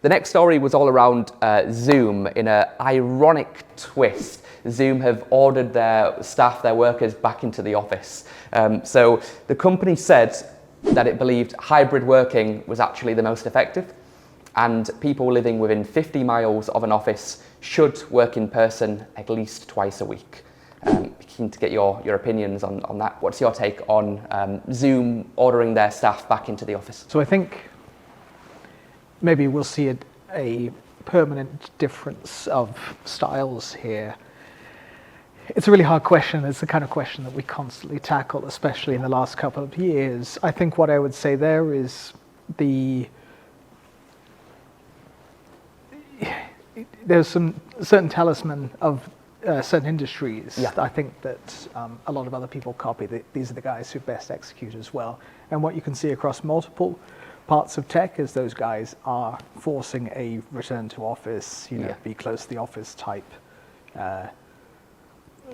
The next story was all around Zoom in an ironic twist. Zoom have ordered their staff, their workers, back into the office. So the company said that it believed hybrid working was actually the most effective, and people living within 50 miles of an office should work in person at least twice a week. Keen to get your opinions on that. What's your take on Zoom ordering their staff back into the office? So I think maybe we'll see a permanent difference of styles here. It's a really hard question. It's the kind of question that we constantly tackle, especially in the last couple of years. I think what I would say there is there's some certain talisman of certain industries. Yeah. I think that a lot of other people copy. These are the guys who best execute as well. And what you can see across multiple parts of tech is those guys are forcing a return to office, be close to the office type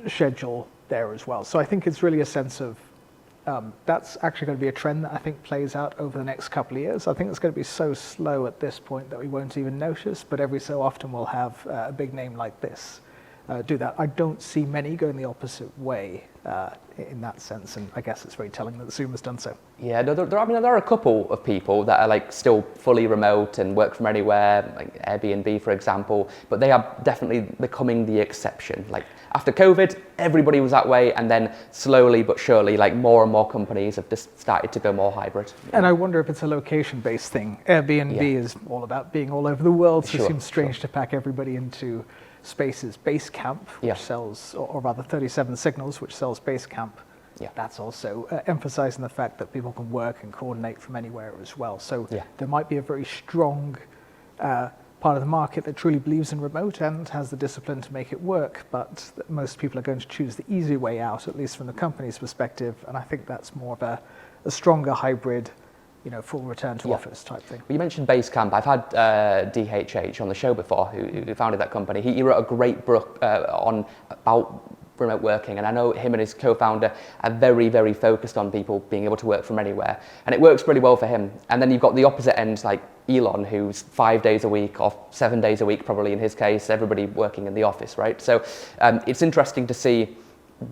schedule there as well. So I think it's really a sense of that's actually going to be a trend that I think plays out over the next couple of years. I think it's going to be so slow at this point that we won't even notice, but every so often we'll have a big name like this do that. I don't see many going the opposite way in that sense, and I guess it's very telling that Zoom has done so. Yeah, there are a couple of people that are like still fully remote and work from anywhere, like Airbnb, for example, but they are definitely becoming the exception. Like after COVID, everybody was that way, and then slowly but surely, like more and more companies have just started to go more hybrid. And I wonder if it's a location-based thing. Airbnb is all about being all over the world, so it seems strange to pack everybody into Space's Basecamp, which sells, or rather 37 Signals, which sells Basecamp. That's also emphasizing the fact that people can work and coordinate from anywhere as well. So there might be a very strong part of the market that truly believes in remote and has the discipline to make it work, but most people are going to choose the easy way out, at least from the company's perspective, and I think that's more of a stronger hybrid, full return to office type thing. Well, you mentioned Basecamp. I've had DHH on the show before, who founded that company. He wrote a great book about remote working, and I know him and his co-founder are very, very focused on people being able to work from anywhere, and it works really well for him. And then you've got the opposite end, like Elon, who's 5 days a week, or 7 days a week probably in his case, everybody working in the office, right? So it's interesting to see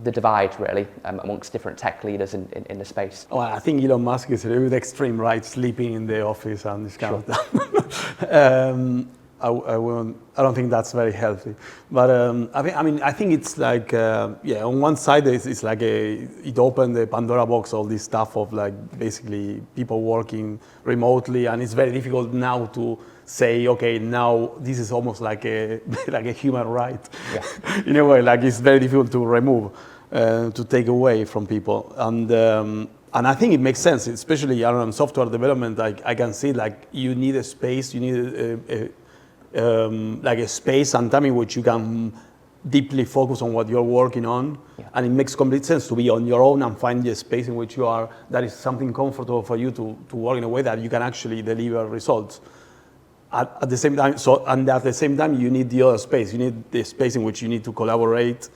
the divide really amongst different tech leaders in the space. Well, I think Elon Musk is a little bit extreme, right? Sleeping in the office and this kind of stuff. I don't think that's very healthy. But I think it's like, on one side it's like it opened the Pandora box, all this stuff of like basically people working remotely, and it's very difficult now to say, okay, now this is almost like a human right. In a way, like it's very difficult to remove, to take away from people. And I think it makes sense, especially around software development. I can see like you need a space, you need like a space and time in which you can deeply focus on what you're working on, and it makes complete sense to be on your own and find a space in which you are, that is something comfortable for you to work in a way that you can actually deliver results. At the same time, you need the other space. You need the space in which you need to collaborate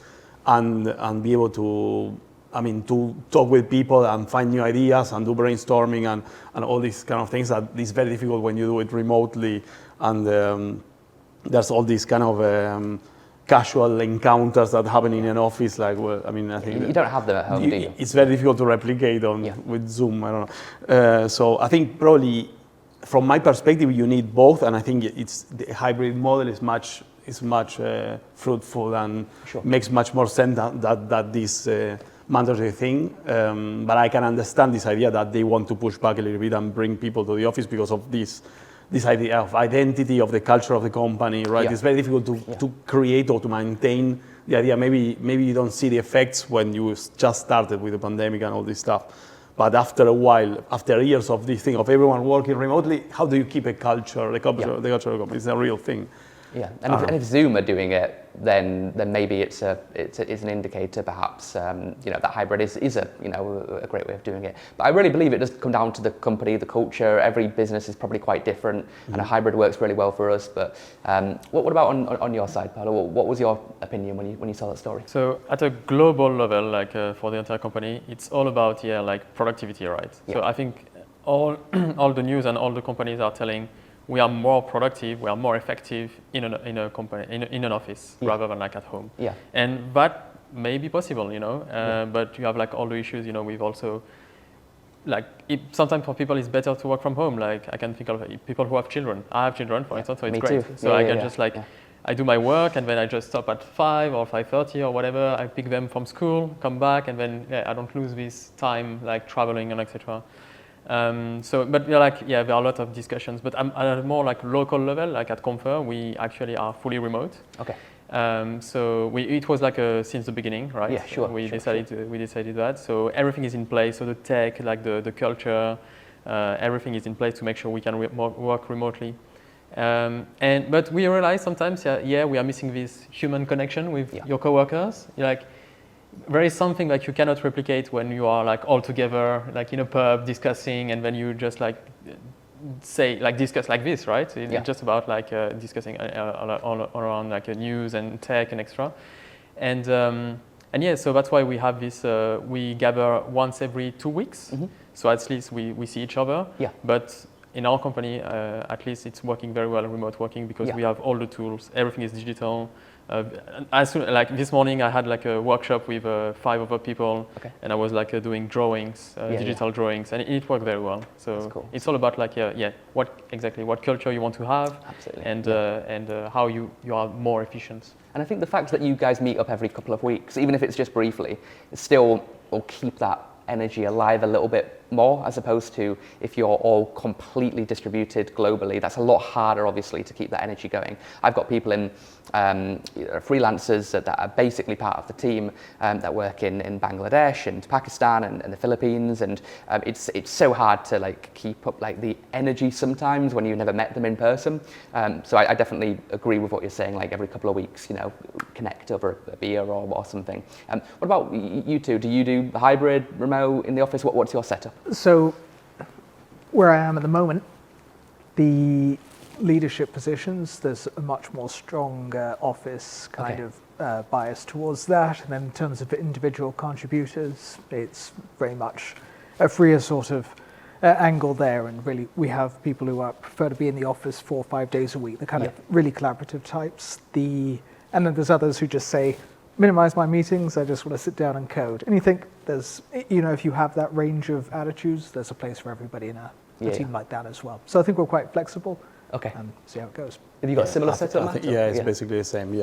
and be able to, to talk with people and find new ideas and do brainstorming and all these kind of things that is very difficult when you do it remotely. And there's all these kind of casual encounters that happen in an office. Like, I think you don't have them at home, do you? It's very difficult to replicate with Zoom. I don't know. So I think probably, from my perspective, you need both, and I think the hybrid model is much fruitful and makes much more sense that this mandatory thing. But I can understand this idea that they want to push back a little bit and bring people to the office because of this idea of identity, of the culture of the company, right? It's very difficult to create or to maintain the idea. Maybe you don't see the effects when you just started with the pandemic and all this stuff. But after a while, after years of this thing of everyone working remotely, how do you keep a culture, the culture of the company? It's a real thing. Yeah, and if Zoom are doing it, then maybe it's an indicator, perhaps, that hybrid is a great way of doing it. But I really believe it does come down to the company, the culture. Every business is probably quite different, and a hybrid works really well for us. But what about on your side, Paolo? What was your opinion when you saw that story? So at a global level, like for the entire company, it's all about like productivity, right? Yeah. So I think all the news and all the companies are telling we are more productive, we are more effective in a company, in an office, rather than like at home. Yeah. And that may be possible, you know, but you have like all the issues, you know, we've also, like, sometimes for people it's better to work from home. Like, I can think of people who have children. I have children, for instance, so it's Me great. too. So I can just like, I do my work and then I just stop at 5 or 5:30 or whatever. I pick them from school, come back, and then I don't lose this time like traveling and etc. So, but there are a lot of discussions. But at a more like local level, like at Confer, we actually are fully remote. Okay. So it was like since the beginning, right? Yeah, sure. We decided that. So everything is in place. So the tech, like the culture, everything is in place to make sure we can work remotely. But we realize sometimes, we are missing this human connection with your coworkers. Like, there is something like you cannot replicate when you are like all together, like in a pub discussing, and then you just like discuss like this, right? It's just about like discussing all around like news and tech and extra. And so that's why we have this. We gather once every 2 weeks, so at least we see each other. Yeah. But in our company, at least it's working very well, remote working, because we have all the tools. Everything is digital. Like this morning, I had like a workshop with 5 other people, and I was like doing drawings, digital drawings, and it worked very well. So it's all about like what culture you want to have, and how you are more efficient. And I think the fact that you guys meet up every couple of weeks, even if it's just briefly, it still will keep that energy alive a little bit more, as opposed to if you're all completely distributed globally. That's a lot harder, obviously, to keep that energy going. I've got people in freelancers that are basically part of the team that work in Bangladesh and Pakistan and the Philippines, and it's so hard to like keep up like the energy sometimes when you've never met them in person. So I definitely agree with what you're saying. Like every couple of weeks, you know, connect over a beer or something. What about you two? Do you do hybrid, remote, in the office? What's your setup? So where I am at the moment, the leadership positions, there's a much more strong office kind of bias towards that. And then in terms of individual contributors, it's very much a freer sort of angle there. And really, we have people who prefer to be in the office 4 or 5 days a week, the kind of really collaborative types. And then there's others who just say, minimize my meetings, I just want to sit down and code. And you think there's, you know, if you have that range of attitudes, there's a place for everybody in a team like that as well. So I think we're quite flexible. Okay. And see how it goes. Have you got a similar setup, Matt? It's basically the same.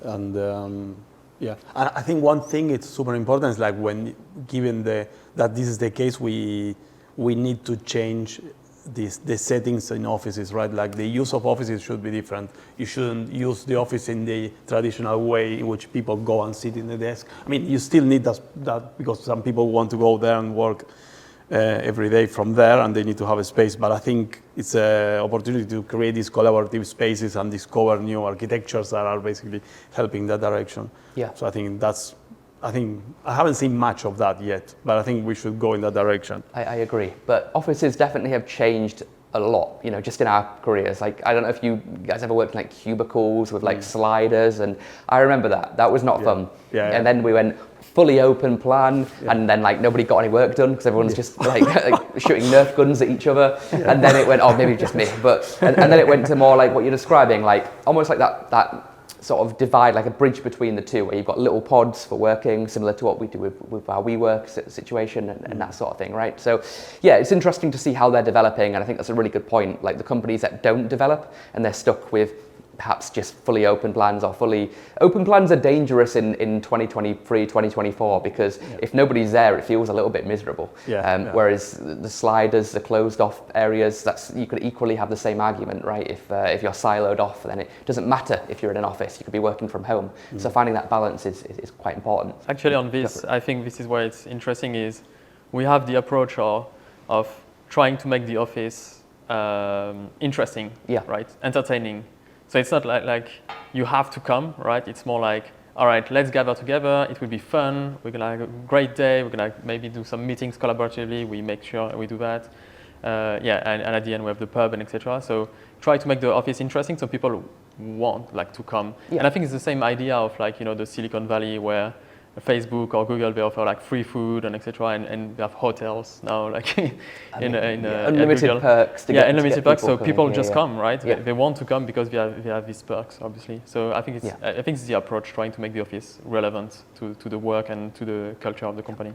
And and I think one thing it's super important is like given that this is the case, we need to change the settings in offices, right? Like the use of offices should be different. You shouldn't use the office in the traditional way in which people go and sit in the desk. I mean, you still need that because some people want to go there and work every day from there, and they need to have a space. But I think it's an opportunity to create these collaborative spaces and discover new architectures that are basically helping that direction. Yeah. So I think I haven't seen much of that yet, but I think we should go in that direction. I agree. But offices definitely have changed a lot, you know, just in our careers. Like, I don't know if you guys ever worked in like cubicles with like sliders, and I remember that was not fun. And then we went fully open plan, and then like nobody got any work done because everyone's just like shooting Nerf guns at each other. And then it went, maybe just me, but and then it went to more like what you're describing, like almost like that sort of divide, like a bridge between the two, where you've got little pods for working, similar to what we do with our WeWork situation and that sort of thing, right? So yeah, it's interesting to see how they're developing, and I think that's a really good point. Like the companies that don't develop and they're stuck with perhaps just fully open plans, or fully open plans are dangerous in 2023, 2024, because if nobody's there, it feels a little bit miserable. Whereas the sliders, the closed off areas, you could equally have the same argument, right? If you're siloed off, then it doesn't matter if you're in an office, you could be working from home. So finding that balance is quite important. Actually on this, I think this is where it's interesting is we have the approach of trying to make the office interesting, right? Entertaining. So it's not like you have to come, right? It's more like, all right, let's gather together. It will be fun. We're gonna have a great day. We're gonna maybe do some meetings collaboratively. We make sure we do that. And at the end we have the pub and etc. So try to make the office interesting so people want like to come. And I think it's the same idea of like, you know, the Silicon Valley where Facebook or Google, they offer like free food and etc. And they have hotels now, like unlimited perks. Unlimited perks. So people here, just come, right? Yeah. They want to come because they have these perks, obviously. So I think it's the approach, trying to make the office relevant to the work and to the culture of the company.